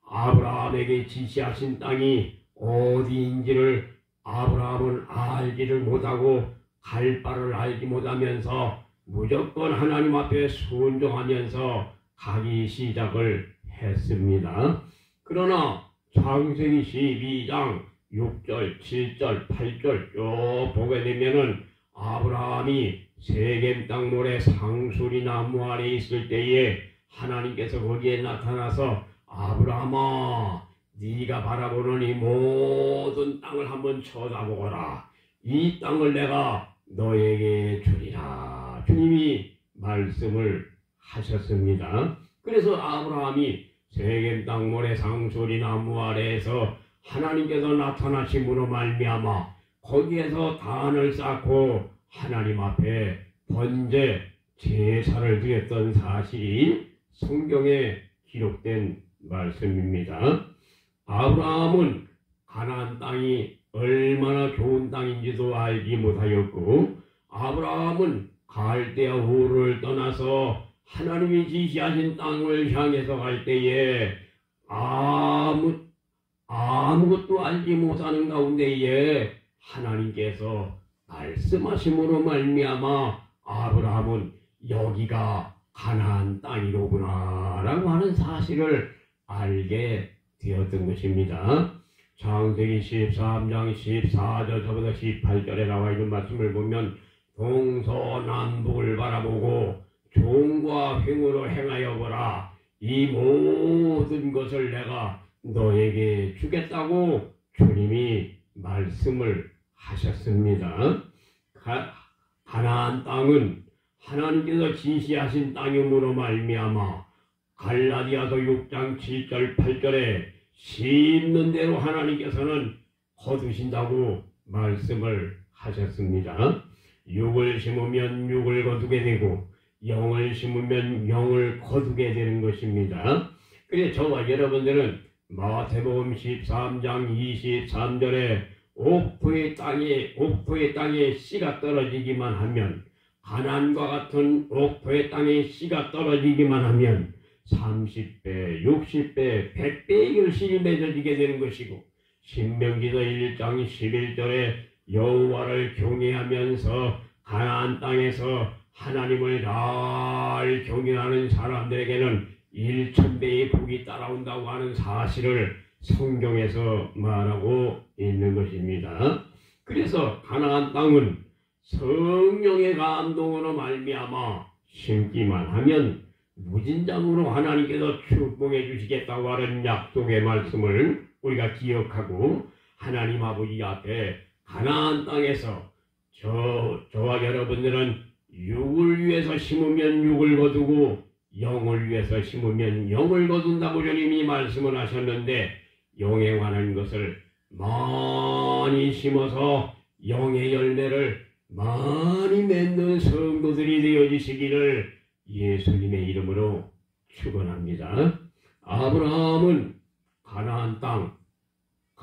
아브라함에게 지시하신 땅이 어디인지를 아브라함은 알지를 못하고 갈 바를 알지 못하면서 무조건 하나님 앞에 순종하면서 가기 시작을 했습니다. 그러나 창세기 12장 6절, 7절, 8절 쭉 보게 되면은 아브라함이 세겜 땅 모래 상수리 나무 아래 있을 때에 하나님께서 거기에 나타나서 아브라함아 네가 바라보는 이 모든 땅을 한번 쳐다보거라. 이 땅을 내가 너에게 주리라. 주님이 말씀을 하셨습니다. 그래서 아브라함이 세겜 땅 모래 상수리 나무 아래에서 하나님께서 나타나심으로 말미암아 거기에서 단을 쌓고 하나님 앞에 번제 제사를 드렸던 사실이 성경에 기록된 말씀입니다. 아브라함은 가나안 땅이 얼마나 좋은 땅인지도 알지 못하였고 아브라함은 갈대아 우루를 떠나서 하나님이 지시하신 땅을 향해서 갈 때에 아무것도 알지 못하는 가운데에 하나님께서 말씀하심으로 말미암아 아브라함은 여기가 가나안 땅이로구나 라고 하는 사실을 알게 되었던 것입니다. 창세기 13장 14절부터 18절에 나와 있는 말씀을 보면 동서남북을 바라보고 종과 횡으로 행하여 보라. 이 모든 것을 내가 너에게 주겠다고 주님이 말씀을 하셨습니다. 가나안 땅은 하나님께서 지시하신 땅임으로 말미암아 갈라디아서 6장 7절 8절에 심는 대로 하나님께서는 거두신다고 말씀을 하셨습니다. 육을 심으면 육을 거두게 되고 영을 심으면 영을 거두게 되는 것입니다. 그래서 저와 여러분들은 마태복음 13장 23절에 옥토의 땅에 씨가 떨어지기만 하면 가나안과 같은 옥토의 땅에 씨가 떨어지기만 하면 30배, 60배, 100배의 결실이 맺어지게 되는 것이고 신명기서 1장 11절에 여호와를 경외하면서 가나안 땅에서 하나님을 잘 경외하는 사람들에게는 1000배의 복이 따라온다고 하는 사실을 성경에서 말하고 있는 것입니다. 그래서 가나안 땅은 성령의 감동으로 말미암아 심기만 하면 무진장으로 하나님께서 축복해 주시겠다고 하는 약속의 말씀을 우리가 기억하고 하나님 아버지 앞에 가나안 땅에서 저와 여러분들은 육을 위해서 심으면 육을 거두고 영을 위해서 심으면 영을 거둔다고 주님이 말씀을 하셨는데 영에 관한 것을 많이 심어서 영의 열매를 많이 맺는 성도들이 되어지시기를 예수님의 이름으로 축원합니다. 아브라함은 가나안 땅,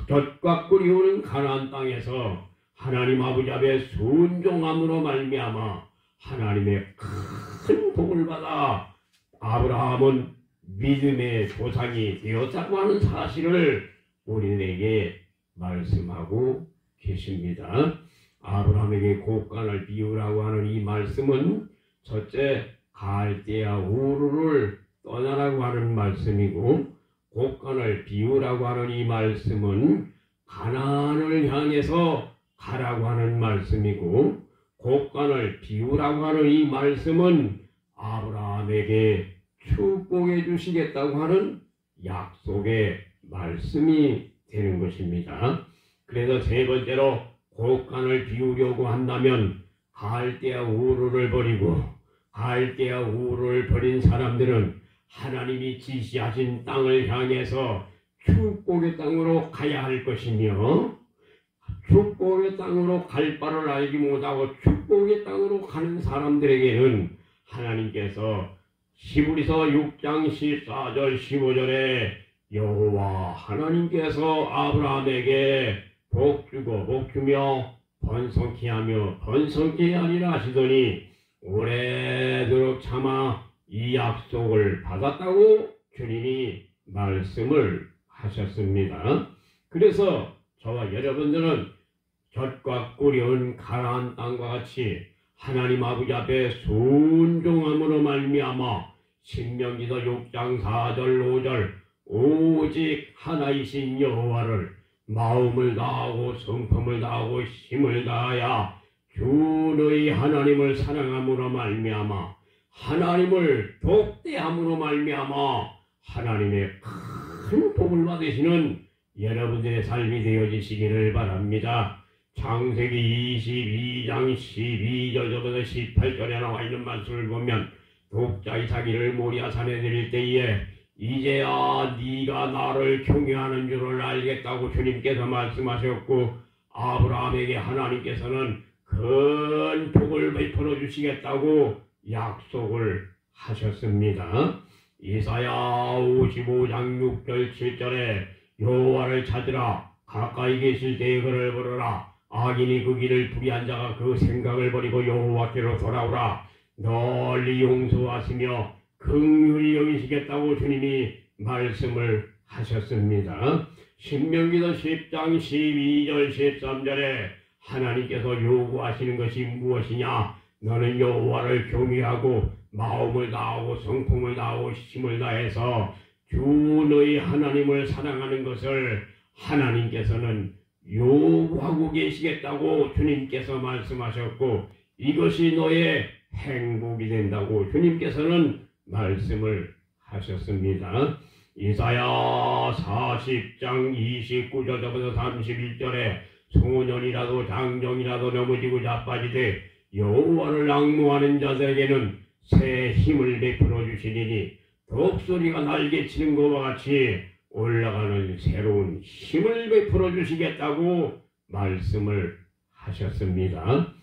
젖과 꿀이 오는 가나안 땅에서 하나님 아버지 앞에 순종함으로 말미암아 하나님의 큰 복을 받아 아브라함은 믿음의 조상이 되었다고 하는 사실을 우리에게 말씀하고 계십니다. 아브라함에게 곡간을 비우라고 하는 이 말씀은 첫째 갈대아 우르를 떠나라고 하는 말씀이고 곡간을 비우라고 하는 이 말씀은 가나안을 향해서 가라고 하는 말씀이고 곡간을 비우라고 하는 이 말씀은 아브라함에게 축복해 주시겠다고 하는 약속의 말씀이 되는 것입니다. 그래서 세 번째로 곡간을 비우려고 한다면 갈대아 우르를 버리고 갈대아 우르를 버린 사람들은 하나님이 지시하신 땅을 향해서 축복의 땅으로 가야 할 것이며 축복의 땅으로 갈 바를 알지 못하고 축복의 땅으로 가는 사람들에게는 하나님께서 히브리서 6장 14절 15절에 여호와 하나님께서 아브라함에게 복주고 복주며 번성케 하며 번성케 하리라 하시더니 오래도록 참아 이 약속을 받았다고 주님이 말씀을 하셨습니다. 그래서 저와 여러분들은 젖과 꿀이 온 가나안 땅과 같이 하나님 아버지 앞에 순종함으로 말미암아 신명기서 6장 4절 5절 오직 하나이신 여호와를 마음을 다하고 성품을 다하고 힘을 다하여 주 너희 하나님을 사랑함으로 말미암아 하나님을 독대함으로 말미암아 하나님의 큰 복을 받으시는 여러분들의 삶이 되어지시기를 바랍니다. 창세기 22장 12절부터 18절에 나와 있는 말씀을 보면 독자의 자기를 모리아산에 드릴 때에 이제야 네가 나를 경외하는 줄을 알겠다고 주님께서 말씀하셨고 아브라함에게 하나님께서는 큰 복을 베풀어 주시겠다고 약속을 하셨습니다. 이사야 55장 6절 7절에 여호와를 찾으라 가까이 계실 때에 그를 부르라 악인이 그 길을 불의한 자가 그 생각을 버리고 여호와께로 돌아오라 널리 용서하시며 긍휼히 여기시겠다고 주님이 말씀을 하셨습니다. 신명기서 10장 12절 13절에 하나님께서 요구하시는 것이 무엇이냐 너는 여호와를 경외하고 마음을 다하고 성품을 다하고 힘을 다해서 주 너희 하나님을 사랑하는 것을 하나님께서는 요구하고 계시겠다고 주님께서 말씀하셨고 이것이 너의 행복이 된다고 주님께서는 말씀을 하셨습니다. 이사야 40장 29절부터 31절에 소년이라도 장정이라도 넘어지고 자빠지되 여호와를 앙모하는 자들에게는 새 힘을 베풀어 주시리니 독수리가 날개치는 것과 같이 올라가는 새로운 힘을 베풀어 주시겠다고 말씀을 하셨습니다.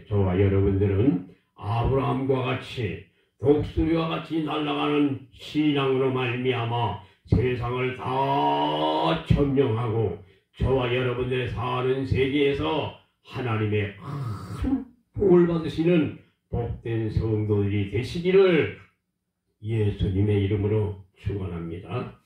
저와 여러분들은 아브라함과 같이 독수리와 같이 날아가는 신앙으로 말미암아 세상을 다 점령하고 저와 여러분들의 사는 세계에서 하나님의 큰 복을 받으시는 복된 성도들이 되시기를 예수님의 이름으로 축원합니다.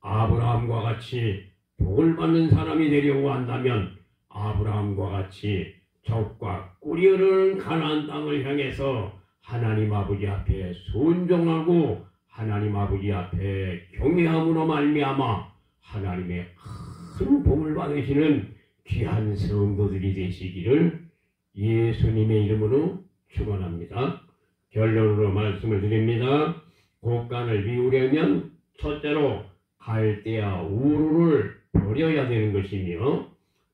아브라함과 같이 복을 받는 사람이 되려고 한다면 아브라함과 같이 적과 꿀이 흐르는 가나안 땅을 향해서 하나님 아버지 앞에 순종하고 하나님 아버지 앞에 경외함으로 말미암아 하나님의 큰 복을 받으시는 귀한 성도들이 되시기를 예수님의 이름으로 축원합니다. 결론으로 말씀을 드립니다. 곡간을 비우려면 첫째로 갈대아 우르를 버려야 되는 것이며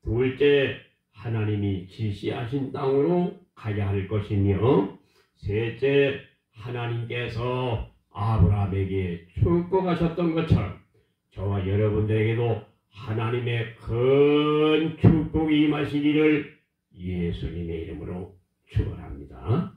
둘째 하나님이 지시하신 땅으로 가야 할 것이며 셋째 하나님께서 아브라함에게 축복하셨던 것처럼 저와 여러분들에게도 하나님의 큰 축복이 임하시기를 예수님의 이름으로 축원합니다.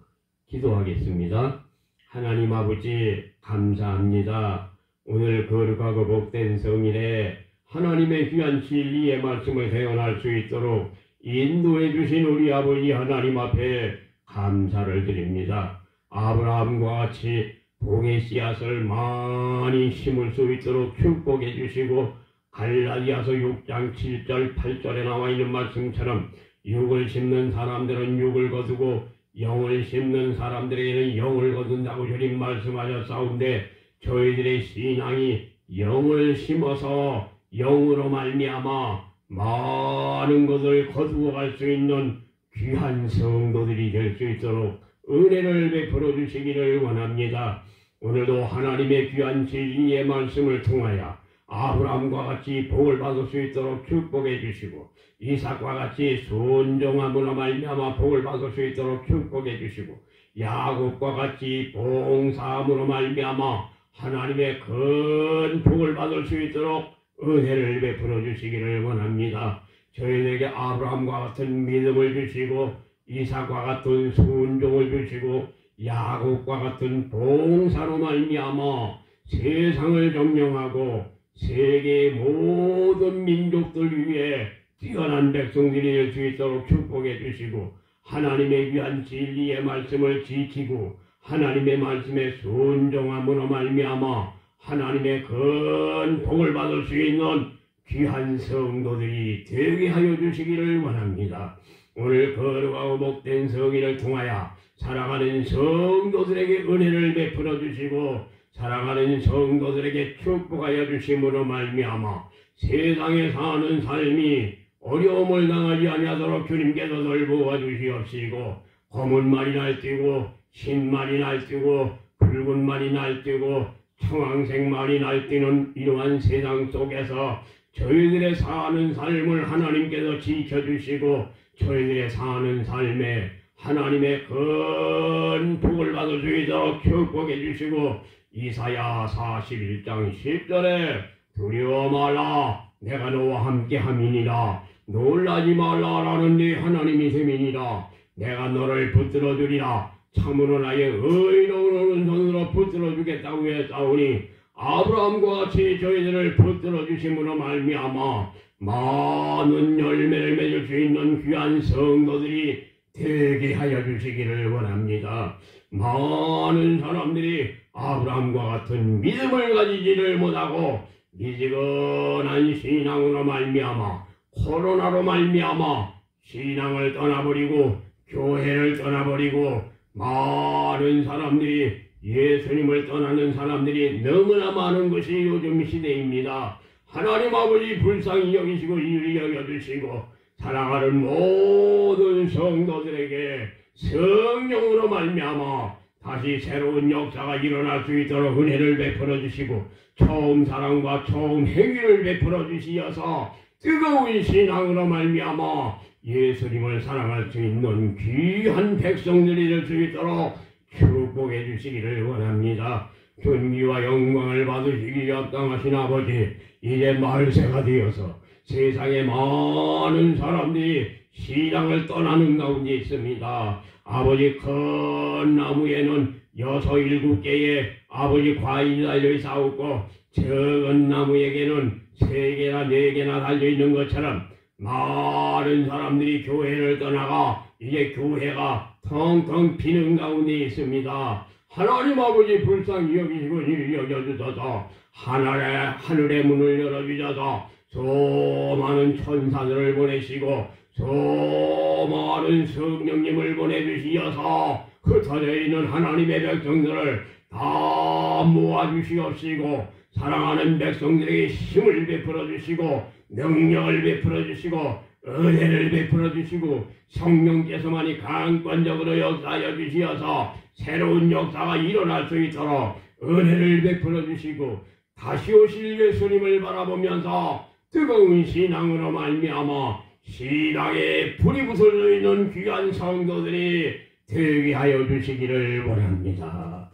기도하겠습니다. 하나님 아버지 감사합니다. 오늘 거룩하고 복된 성일에 하나님의 귀한 진리의 말씀을 대언할 수 있도록 인도해 주신 우리 아버지 하나님 앞에 감사를 드립니다. 아브라함과 같이 복의 씨앗을 많이 심을 수 있도록 축복해 주시고 갈라디아서 6장 7절 8절에 나와 있는 말씀처럼 육을 심는 사람들은 육을 거두고 영을 심는 사람들에게는 영을 거둔다고 주님 말씀하셨사온데 저희들의 신앙이 영을 심어서 영으로 말미암아 많은 것을 거두어 갈 수 있는 귀한 성도들이 될 수 있도록 은혜를 베풀어 주시기를 원합니다. 오늘도 하나님의 귀한 진리의 말씀을 통하여 아브라함과 같이 복을 받을 수 있도록 축복해 주시고 이삭과 같이 순종함으로 말미암아 복을 받을 수 있도록 축복해 주시고 야곱과 같이 봉사함으로 말미암아 하나님의 큰 복을 받을 수 있도록 은혜를 베풀어 주시기를 원합니다. 저희에게 아브라함과 같은 믿음을 주시고 이삭과 같은 순종을 주시고 야곱과 같은 봉사로 말미암아 세상을 점령하고 세계의 모든 민족들 위해 뛰어난 백성들이 될 수 있도록 축복해 주시고 하나님의 귀한 진리의 말씀을 지키고 하나님의 말씀에 순종함으로 말미암아 하나님의 큰 복을 받을 수 있는 귀한 성도들이 되게 하여 주시기를 원합니다. 오늘 거룩하고 복된 성일을 통하여 살아가는 성도들에게 은혜를 베풀어 주시고 살아가는 성도들에게 축복하여 주심으로 말미암아 세상에 사는 삶이 어려움을 당하지 아니하도록 주님께서 돌보아 주시옵시고 검은 말이 날뛰고 흰 말이 날뛰고 붉은 말이 날뛰고 청황색 말이 날뛰는 이러한 세상 속에서 저희들의 사는 삶을 하나님께서 지켜주시고 저희들의 사는 삶에 하나님의 큰 복을 받을 수 있도록 축복해 주시고 이사야 41장 10절에 두려워 말라 내가 너와 함께 함이니라 놀라지 말라라는 네 하나님이 셈이니라 내가 너를 붙들어 주리라 참으로 나의 의로운 오른손으로 붙들어 주겠다고 했사오니 아브라함과 같이 저희들을 붙들어 주심으로 말미암아 많은 열매를 맺을 수 있는 귀한 성도들이 되게 하여 주시기를 원합니다. 많은 사람들이 아브라함과 같은 믿음을 가지지를 못하고 미지근한 신앙으로 말미암아 코로나로 말미암아 신앙을 떠나버리고 교회를 떠나버리고 많은 사람들이 예수님을 떠나는 사람들이 너무나 많은 것이 요즘 시대입니다. 하나님 아버지 불쌍히 여기시고 이리 여겨주시고 사랑하는 모든 성도들에게 성령으로 말미암아 다시 새로운 역사가 일어날 수 있도록 은혜를 베풀어 주시고 처음 사랑과 처음 행위를 베풀어 주시어서 뜨거운 신앙으로 말미암아 예수님을 사랑할 수 있는 귀한 백성들이 될 수 있도록 축복해 주시기를 원합니다. 존귀와 영광을 받으시기 합당하신 아버지, 이제 말세가 되어서 세상에 많은 사람들이 신앙을 떠나는 가운데 있습니다. 아버지, 큰 나무에는 6, 7개의 아버지 과일이 달려있사옵고 적은 나무에게는 3개나 4개나 달려있는 것처럼 많은 사람들이 교회를 떠나가 이제 교회가 텅텅 비는 가운데 있습니다. 하나님 아버지 불쌍히 여기시고 이리 여겨주셔서 하늘의 문을 열어주셔서 수많은 천사들을 보내시고 수많은 성령님을 보내주시어서 흩어져 있는 하나님의 백성들을 다 모아주시옵시고 사랑하는 백성들에게 힘을 베풀어 주시고 능력을 베풀어 주시고 은혜를 베풀어 주시고 성령께서만이 강권적으로 역사하여 주시어서 새로운 역사가 일어날 수 있도록 은혜를 베풀어 주시고 다시 오실 예수님을 바라보면서 뜨거운 신앙으로 말미암아 신앙에 불이 붙어져 있는 귀한 성도들이 되게 하여 주시기를 원합니다.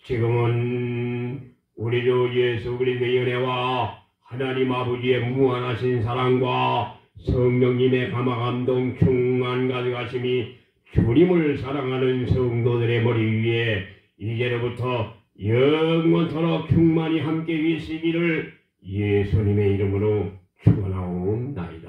지금은 우리 주 예수 그리스도의 은혜와 하나님 아버지의 무한하신 사랑과 성령님의 감화감동 충만 가져가심이 주님을 사랑하는 성도들의 머리 위에 이제로부터 영원토록 충만히 함께 계시기를 예수님의 이름으로 축원하옵나이다.